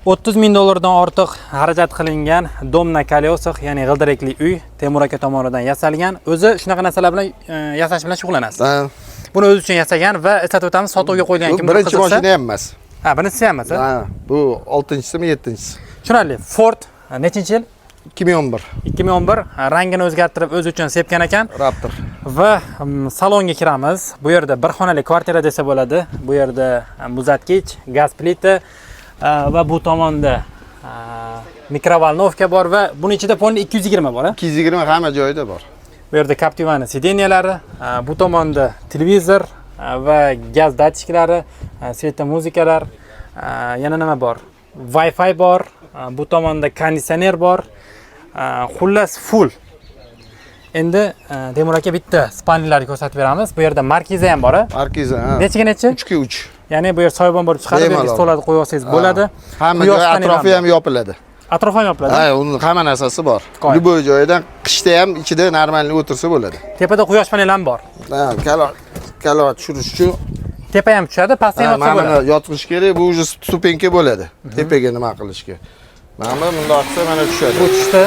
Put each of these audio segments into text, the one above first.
$30 ming ortiq xarajat qilingan Domna Kolyosih, ya'ni g'ildirakli uy Temur aka tomonidan yasalgan. O'zi shunaqa narsalar bilan yasash bilan shug'ullanasiz. Buni o'zi uchun yasagan va eslatib o'tamiz, sotuvga qo'yilgan kimdir birinchi mashina ham emas. Ha, birinchisi ham emas. Ha, bu 6-chisimi, 7-chisi. Tushunarli. Ford nechinchi yil? 2011. 2011 rangini o'zgartirib o'zi uchun sepgan ekan. Raptor. Va salonga kiramiz. Bu yerda bir xonali kvartira desa bo'ladi. Bu yerda muzlatgich, gaz plita va bu tomonda mikrovolnovka bor va buning ichida polni 220 bor. 220 hamma joyida bor. Bu yerda Captiva'ning sideniyalari, bu tomonda televizor va gaz datchiklari, sveta muzikalar, yana nima bor? Wi-Fi bor, bu tomonda konditsioner bor. Xullas full. Endi Temur aka bitta spaniyalarni ko'rsatib beramiz. Bu yerda markiza ham bor. Markiza, ha. Nechiga nechi? 3x3. Ya'ni bu yer soyabon bo'lib chiqarib, yerga stollarni qo'yib olsangiz bo'ladi. Hamma joy atrofi ham yopiladi. Atrofi ham yopiladi. Ha, uning hamma narsasi bor. Любой joydan qishda ham ichida normalni o'tirsa bo'ladi. Tepada quyosh paneli ham bor. Ha, kalovat tushirish uchun tepa ham tushadi, pastga ham olsa bo'ladi. Mana yotqish kerak, bu уже stupenka bo'ladi. Tepaga nima qilishga. Mana bundoq qilsa mana tushadi. Bu tushdi.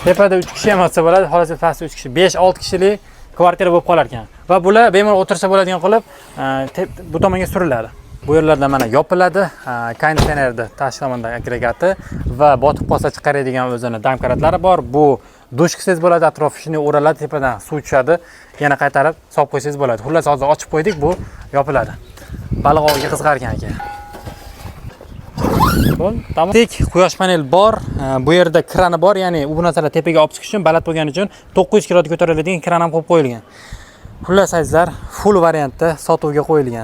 Tepada 3 kishi ham olsa bo'ladi, hozir pastda 3 kishi, 5-6 kishilik kvartira bo'lib qolar ekan. Va bular bemalol o'tirsa bo'ladigan qilib bu tomonga suriladi. Bu yerlarda mana yopiladi, konditsionerda tashqi tomonda agregati va botib qolsa chiqaradigan o'zini damkaratlari bor. Bu dush qilsangiz bo'ladi, atrofi shuni o'raladi, tepadan suv tushadi, yana qaytarib solib qo'ysangiz bo'ladi. Xullas hozir ochib qo'ydik, bu yopiladi. Baliq oviga qiziqar ekan aka. Tamam. Quyosh panel bor. Bu yerda krani bor, ya'ni u narsalar tepaga olib chiqish uchun, baland bo'lgani uchun 900 kg ko'tariladigan kran ham qo'yib qo'yilgan. Xullas azizlar, full variantda sotuvga qo'yilgan.